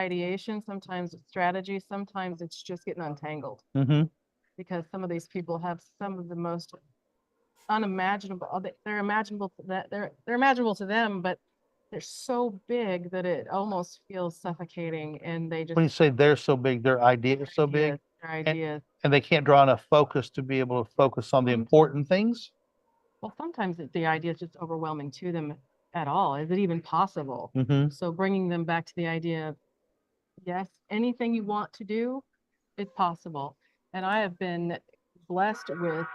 ideation, sometimes it's strategy, sometimes it's just getting untangled. Because some of these people have some of the most unimaginable, they're imaginable that they're imaginable to them, but they're so big that it almost feels suffocating, and they just When you say they're so big, their idea is so big, their ideas. and they can't draw enough focus to be able to focus on the important things. Well, sometimes the idea is just overwhelming to them at all. Is it even possible? So bringing them back to the idea of, yes, anything you want to do is possible. And I have been blessed with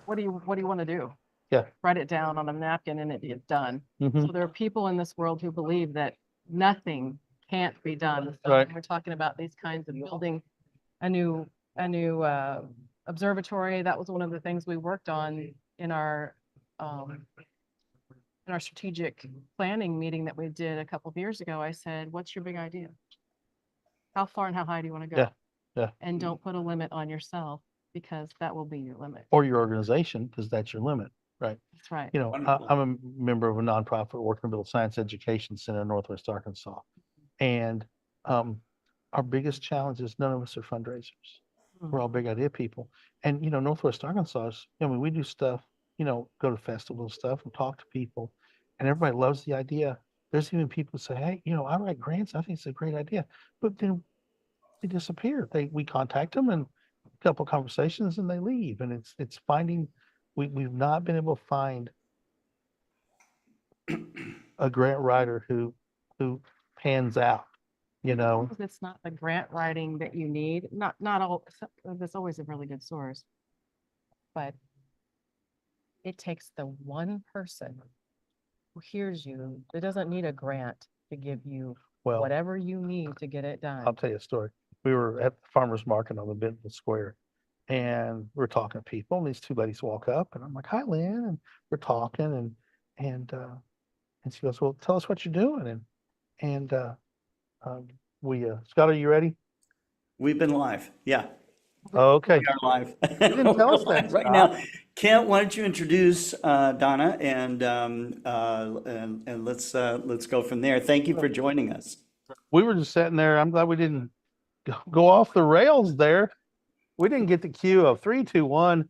what do you want to do? Yeah. Write it down on a napkin and it is done. So there are people in this world who believe that nothing can't be done. So Right. we're talking about these kinds of building a new observatory. That was one of the things we worked on in our strategic planning meeting that we did a couple of years ago. I said, what's your big idea? How far and how high do you want to go? Yeah. Yeah. And don't put a limit on yourself, because that will be your limit. Or your organization, because that's your limit. Right. That's right. You know, I'm a member of a nonprofit working to build science education center in Northwest Arkansas. And our biggest challenge is none of us are fundraisers. We're all big idea people. And, you know, Northwest Arkansas is, I mean, we do stuff, you know, go to festivals and stuff and talk to people, and everybody loves the idea. There's even people who say, hey, you know, I write grants. I think it's a great idea. But then they disappear. We contact them and a couple of conversations and they leave. And it's finding, we've not been able to find a grant writer who pans out, you know. It's not the grant writing that you need. Not all, there's always a really good source, but it takes the one person who hears you. It doesn't need a grant to give you whatever you need to get it done. I'll tell you a story. We were at the farmer's market on the Bentonville Square, and we're talking to people, and these two ladies walk up, and I'm like, hi, Lynn, and we're talking, and she goes, well, tell us what you're doing. And Scott, are you ready? We've been live. Yeah. Okay. We are live. You didn't tell us that, right now. Kent, why don't you introduce Donna, and let's go from there. Thank you for joining us. We were just sitting there. I'm glad we didn't go off the rails there. We didn't get the cue of 3, 2, 1,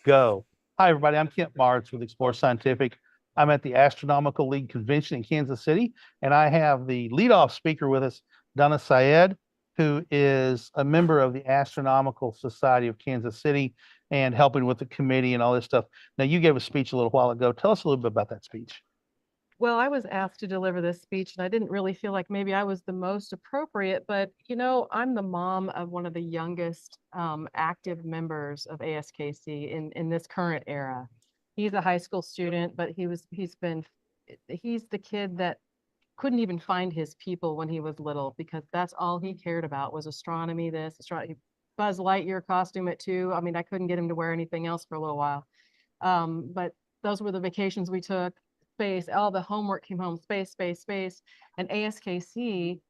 go. Hi, everybody. I'm Kent Martz with Explore Scientific. I'm at the Astronomical League Convention in Kansas City, and I have the leadoff speaker with us, Donna Syed, who is a member of the Astronomical Society of Kansas City and helping with the committee and all this stuff. Now, you gave a speech a little while ago. Tell us a little bit about that speech. Well, I was asked to deliver this speech, and I didn't really feel like maybe I was the most appropriate, but you know, I'm the mom of one of the youngest active members of ASKC in this current era. He's a high school student, but he's the kid that couldn't even find his people when he was little, because that's all he cared about was astronomy, Buzz Lightyear costume at 2. I mean, I couldn't get him to wear anything else for a little while. But those were the vacations we took. Space, all the homework came home, space. And ASKC,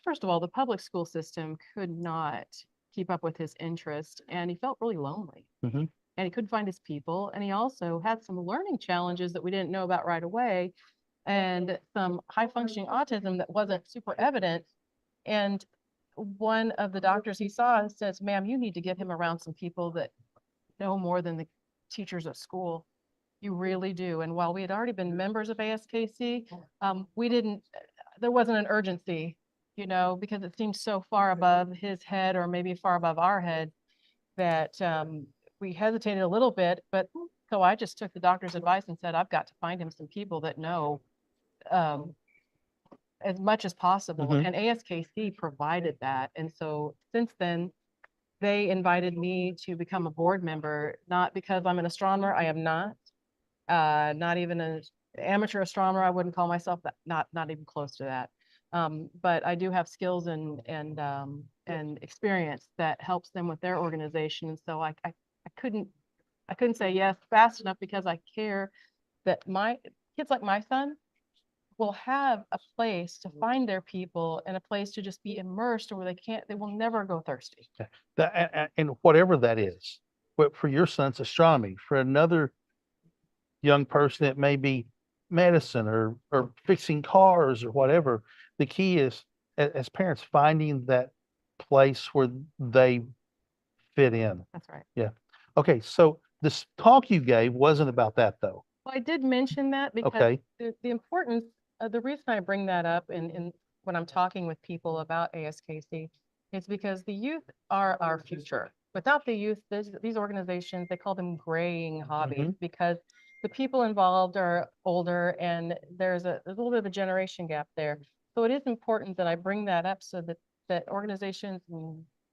first of all, the public school system could not keep up with his interest, and he felt really lonely. And he couldn't find his people. And he also had some learning challenges that we didn't know about right away, and some high functioning autism that wasn't super evident. And one of the doctors he saw says, ma'am, you need to get him around some people that know more than the teachers at school. You really do. And while we had already been members of ASKC, there wasn't an urgency, you know, because it seemed so far above his head, or maybe far above our head, that we hesitated a little bit. But so I just took the doctor's advice and said, I've got to find him some people that know as much as possible. And ASKC provided that. And so since then, they invited me to become a board member, not because I'm an astronomer. I am not even an amateur astronomer. I wouldn't call myself that, not even close to that. But I do have skills and experience that helps them with their organization. And so I couldn't say yes fast enough, because I care that my kids, like my son, will have a place to find their people and a place to just be immersed where they will never go thirsty. And whatever that is, but for your son, it's astronomy. For another young person, it may be medicine or fixing cars or whatever. The key is, as parents, finding that place where they fit in. That's right. Yeah. Okay. So this talk you gave wasn't about that though. Well, I did mention that because Okay. the importance, the reason I bring that up in when I'm talking with people about ASKC is because the youth are our future. Without the youth, these organizations, they call them graying hobbies because the people involved are older and there's a little bit of a generation gap there. So it is important that I bring that up so that organizations,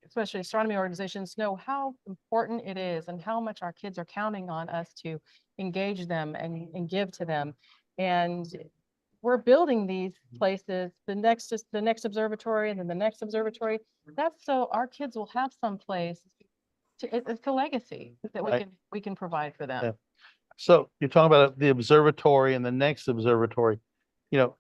especially astronomy organizations, know how important it is and how much our kids are counting on us to engage them and give to them. And we're building these places, the next observatory and then the next observatory. That's so our kids will have some place it's a legacy that we can provide for them. Yeah. So you're talking about the observatory and the next observatory. You know,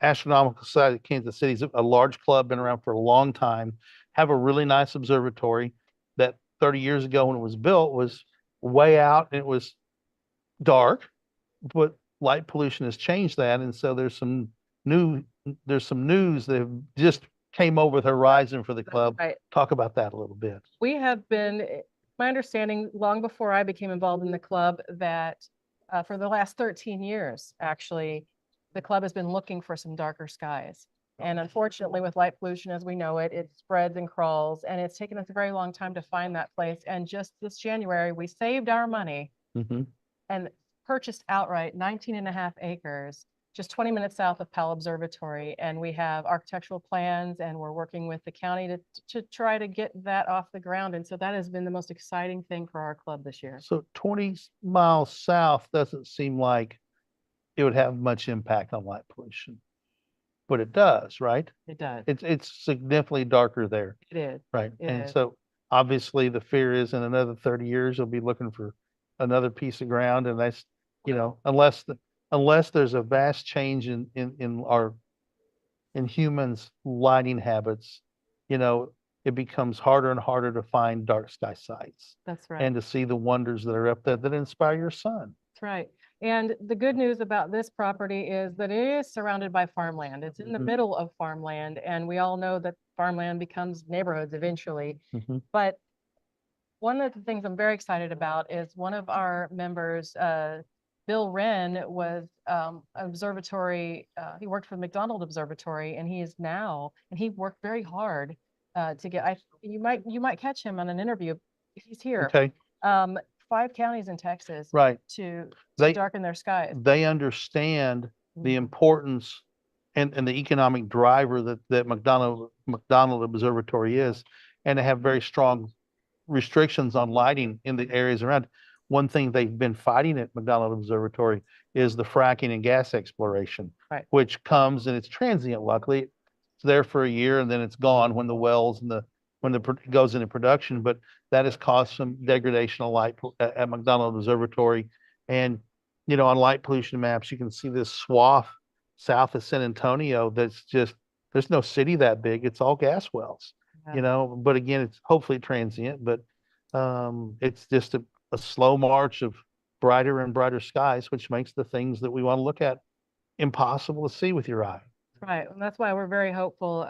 Astronomical Society of Kansas City is a large club, been around for a long time, have a really nice observatory that 30 years ago when it was built was way out and it was dark, but light pollution has changed that. And so there's some news that have just came over the horizon for the club. Right. Talk about that a little bit. We have been, my understanding, long before I became involved in the club, that for the last 13 years, actually, the club has been looking for some darker skies. And unfortunately, with light pollution as we know it, it spreads and crawls, and it's taken us a very long time to find that place. And just this January, we saved our money and purchased outright 19.5 acres, just 20 minutes south of Powell Observatory. And we have architectural plans and we're working with the county to try to get that off the ground. And so that has been the most exciting thing for our club this year. So 20 miles south doesn't seem like it would have much impact on light pollution, but it does, right? It does. It's significantly darker there. It is. Right. It And is. so obviously the fear is in another 30 years, you'll be looking for another piece of ground. And that's, you know, unless there's a vast change in humans' lighting habits, you know, it becomes harder and harder to find dark sky sites. That's right. And to see the wonders that are up there that inspire your son. That's right. And the good news about this property is that it is surrounded by farmland. It's in the middle of farmland, and we all know that farmland becomes neighborhoods eventually. But one of the things I'm very excited about is one of our members, Bill Wren, was observatory. He worked for the McDonald Observatory, and he worked very hard to get. You might catch him on an interview if he's here. Okay. 5 counties in Texas, Right. to They darken their skies. They understand the importance and the economic driver that McDonald Observatory is, and they have very strong restrictions on lighting in the areas around. One thing they've been fighting at McDonald Observatory is the fracking and gas exploration, which comes and it's transient. Luckily, it's there for a year and then it's gone when the wells and it goes into production. But that has caused some degradation of light at McDonald Observatory. And, you know, on light pollution maps, you can see this swath south of San Antonio that's just, there's no city that big. It's all gas wells, you know, but again, it's hopefully transient, but it's just a slow march of brighter and brighter skies, which makes the things that we want to look at impossible to see with your eye. Right. And that's why we're very hopeful.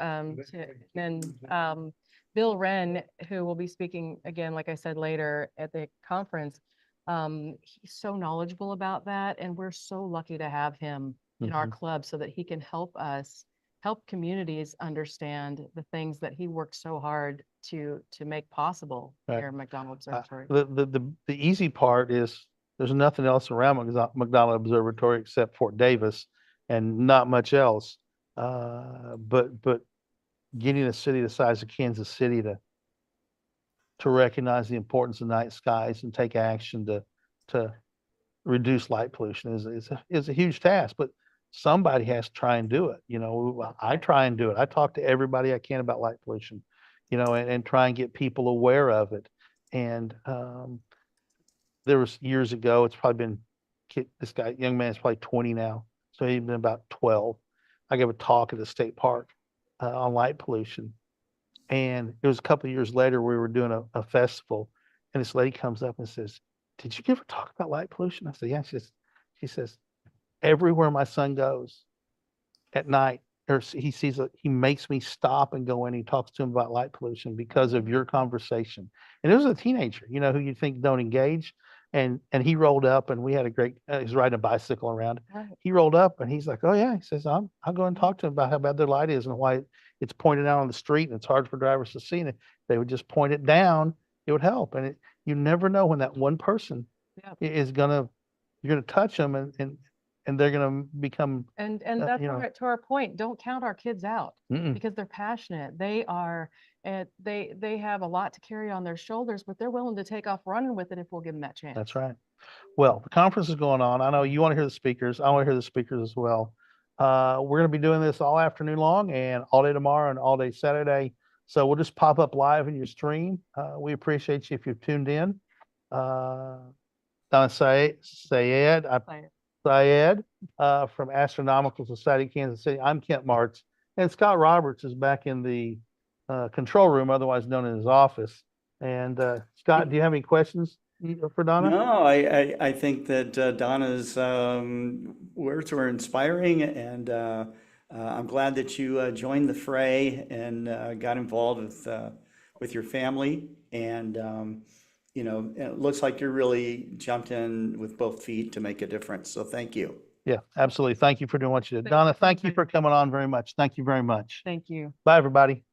Bill Wren, who will be speaking again, like I said, later at the conference, he's so knowledgeable about that. And we're so lucky to have him in our club so that he can help communities understand the things that he worked so hard to make possible here at McDonald Observatory. The easy part is there's nothing else around McDonald Observatory except Fort Davis and not much else. But getting a city the size of Kansas City to recognize the importance of night skies and take action to reduce light pollution is a huge task, but somebody has to try and do it. You know, I try and do it. I talk to everybody I can about light pollution, you know, and try and get people aware of it. And there was years ago, it's probably been, young man is probably 20 now, so he'd been about 12. I gave a talk at the state park on light pollution. And it was a couple of years later, we were doing a festival, and this lady comes up and says, "Did you ever talk about light pollution?" I said, "Yeah." She says, "Everywhere my son goes at night, or he makes me stop and go in. He talks to him about light pollution because of your conversation." And it was a teenager, who you think don't engage. And he rolled up, and we had a great. He was riding a bicycle around. Right. He rolled up, and he's like, "Oh yeah," he says, "I'll go and talk to him about how bad their light is and why it's pointed out on the street and it's hard for drivers to see it. If they would just point it down, it would help." And you never know when that one person Yeah. is you're gonna touch them, and they're gonna become. And that's you know, right, to our point, don't count our kids out Mm-mm. because they're passionate. They are, and they have a lot to carry on their shoulders, but they're willing to take off running with it if we'll give them that chance. That's right. Well, the conference is going on. I know you want to hear the speakers. I want to hear the speakers as well. We're going to be doing this all afternoon long and all day tomorrow and all day Saturday. So we'll just pop up live in your stream. We appreciate you if you've tuned in. Donna Syed from Astronomical Society, Kansas City. I'm Kent Martz, and Scott Roberts is back in the control room, otherwise known as his office. And Scott, do you have any questions for Donna? No, I think that Donna's words were inspiring, and I'm glad that you joined the fray and got involved with your family. And it looks like you're really jumped in with both feet to make a difference. So thank you. Yeah, absolutely. Thank you for doing what you did. Thank Donna, you for thank you inviting for me. coming on very much. Thank you very much. Thank you. Bye, everybody.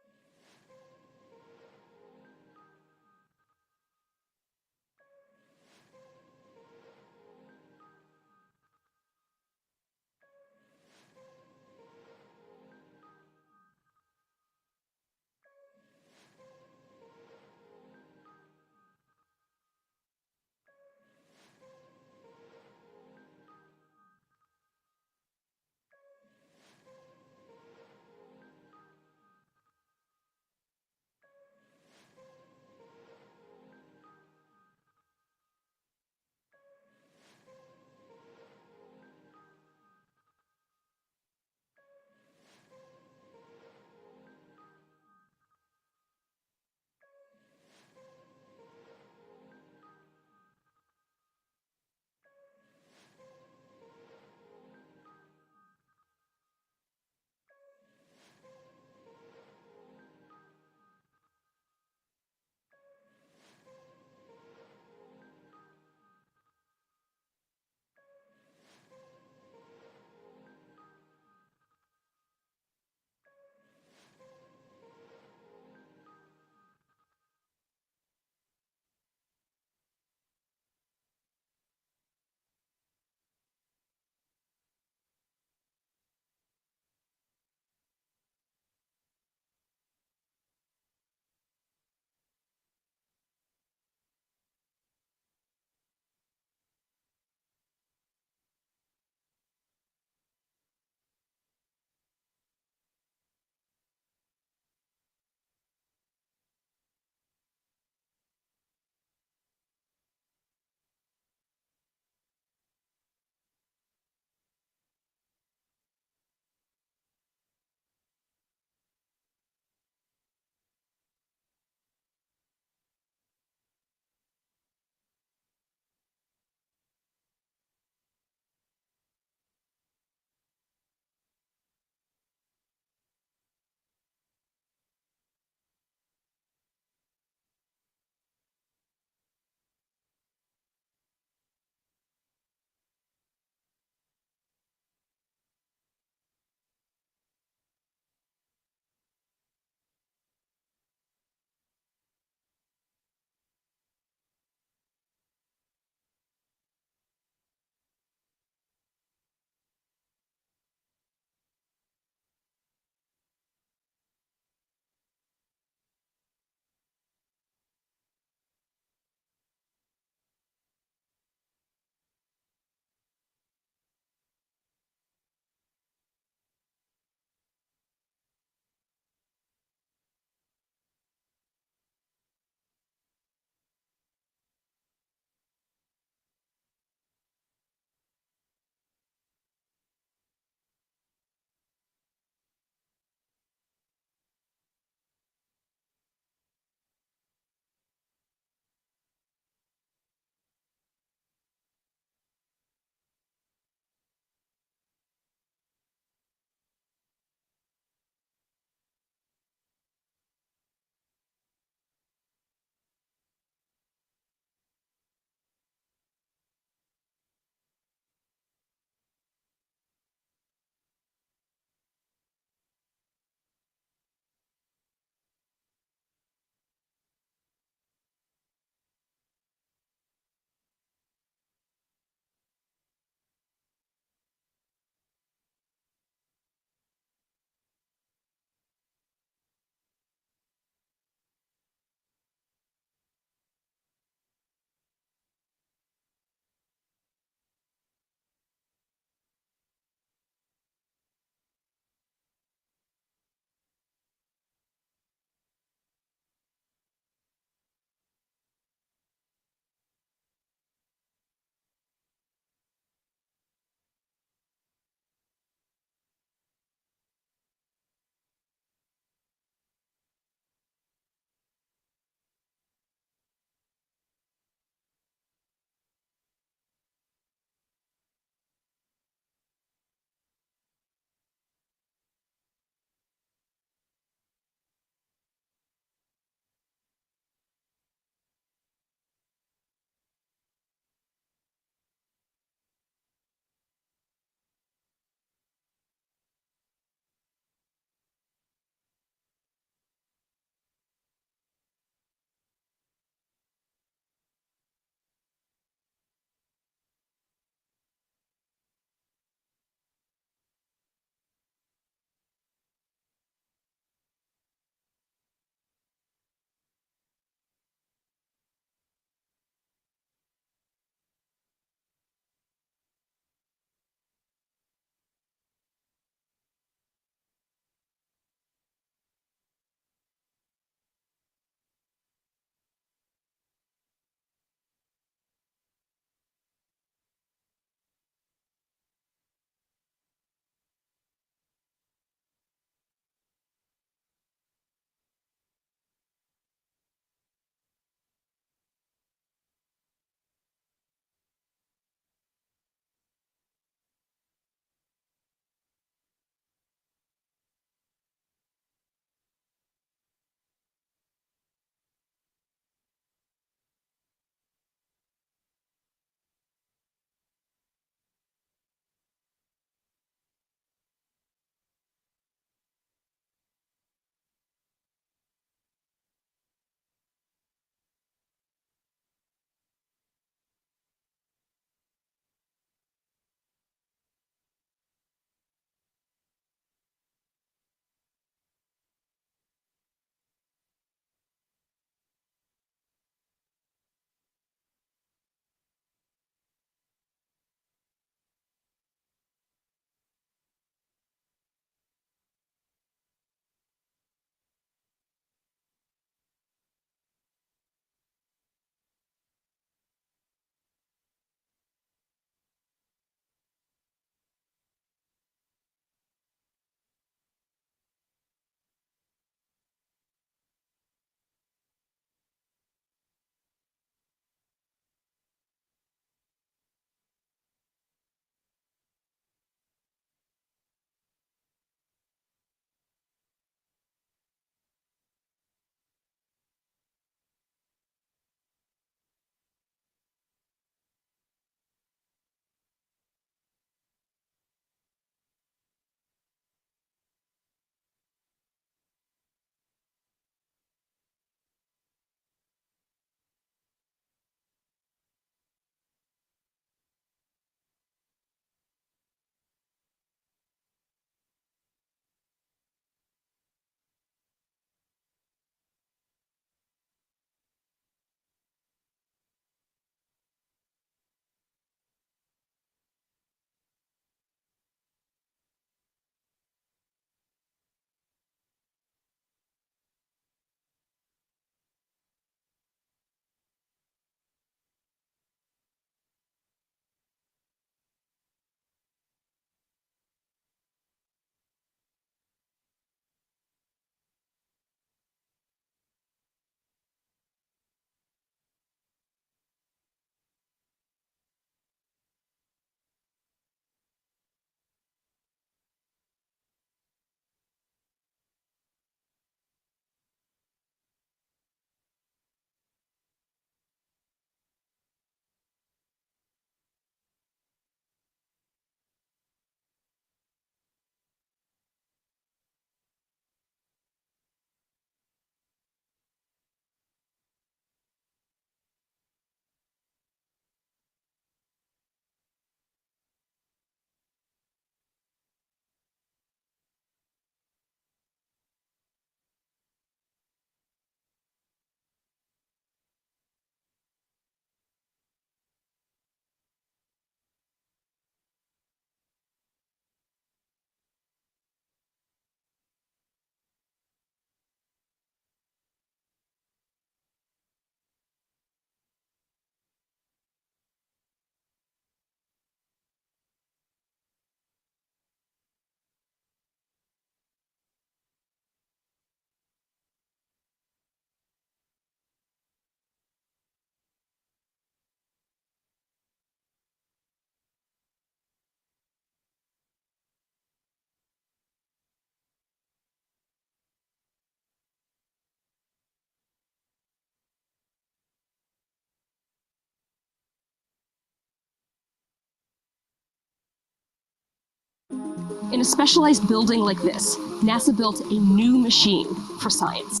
In a specialized building like this, NASA built a new machine for science.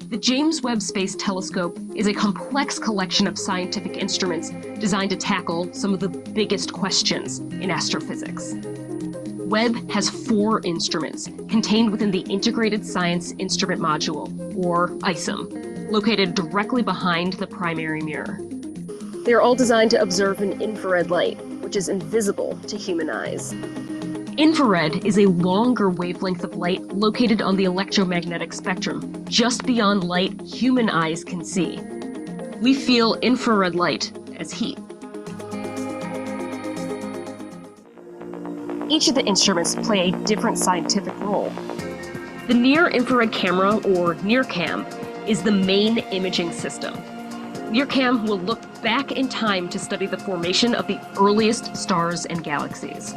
The James Webb Space Telescope is a complex collection of scientific instruments designed to tackle some of the biggest questions in astrophysics. Webb has 4 instruments contained within the Integrated Science Instrument Module, or ISIM, located directly behind the primary mirror. They are all designed to observe an infrared light, which is invisible to human eyes. Infrared is a longer wavelength of light located on the electromagnetic spectrum, just beyond light human eyes can see. We feel infrared light as heat. Each of the instruments play a different scientific role. The near-infrared camera, or NIRCam, is the main imaging system. NIRCam will look back in time to study the formation of the earliest stars and galaxies.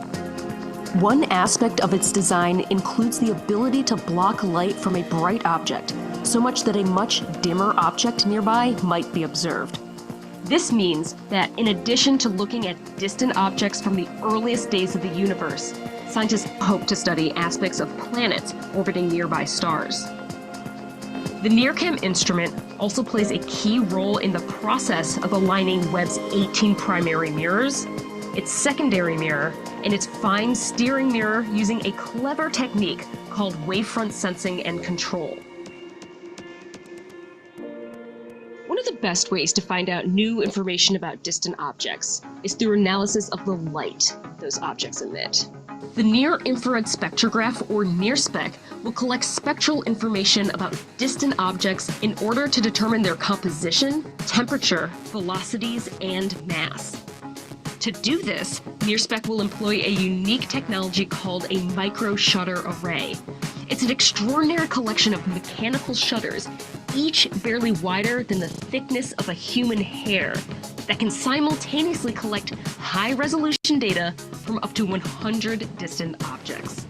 One aspect of its design includes the ability to block light from a bright object, so much that a much dimmer object nearby might be observed. This means that in addition to looking at distant objects from the earliest days of the universe, scientists hope to study aspects of planets orbiting nearby stars. The NIRCam instrument also plays a key role in the process of aligning Webb's 18 primary mirrors, its secondary mirror, and its fine steering mirror using a clever technique called wavefront sensing and control. One of the best ways to find out new information about distant objects is through analysis of the light those objects emit. The Near-Infrared Spectrograph, or NIRSpec, will collect spectral information about distant objects in order to determine their composition, temperature, velocities, and mass. To do this, NIRSpec will employ a unique technology called a micro-shutter array. It's an extraordinary collection of mechanical shutters, each barely wider than the thickness of a human hair, that can simultaneously collect high-resolution data from up to 100 distant objects.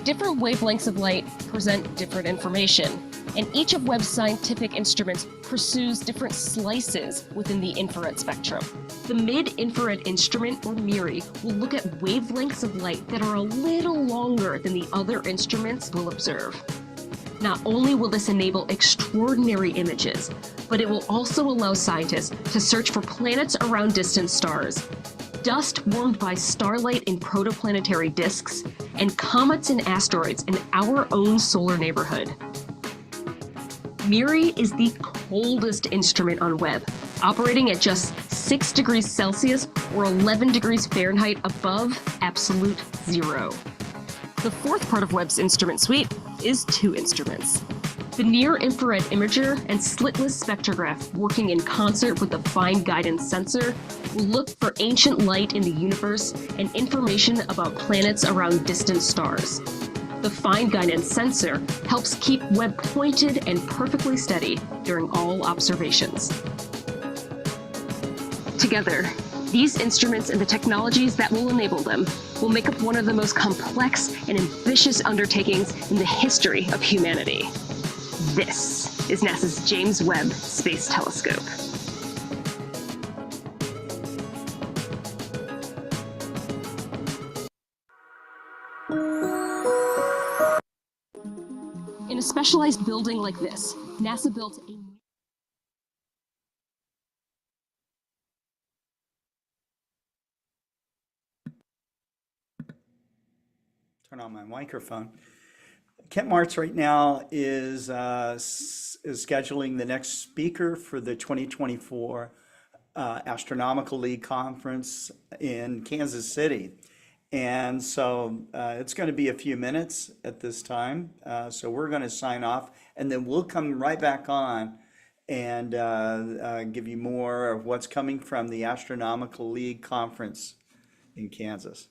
Different wavelengths of light present different information, and each of Webb's scientific instruments pursues different slices within the infrared spectrum. The mid-infrared instrument, or MIRI, will look at wavelengths of light that are a little longer than the other instruments will observe. Not only will this enable extraordinary images, but it will also allow scientists to search for planets around distant stars, dust warmed by starlight in protoplanetary disks, and comets and asteroids in our own solar neighborhood. MIRI is the coldest instrument on Webb, operating at just 6 degrees Celsius or 11 degrees Fahrenheit above absolute zero. The fourth part of Webb's instrument suite is 2 instruments. The near-infrared imager and slitless spectrograph, working in concert with the fine guidance sensor, will look for ancient light in the universe and information about planets around distant stars. The fine guidance sensor helps keep Webb pointed and perfectly steady during all observations. Together, these instruments and the technologies that will enable them will make up one of the most complex and ambitious undertakings in the history of humanity. This is NASA's James Webb Space Telescope. In a specialized building like this, NASA built a Turn on my microphone. Kent Martz right now is scheduling the next speaker for the 2024 Astronomical League Conference in Kansas City. And so it's going to be a few minutes at this time. So we're going to sign off, and then we'll come right back on and give you more of what's coming from the Astronomical League Conference in Kansas.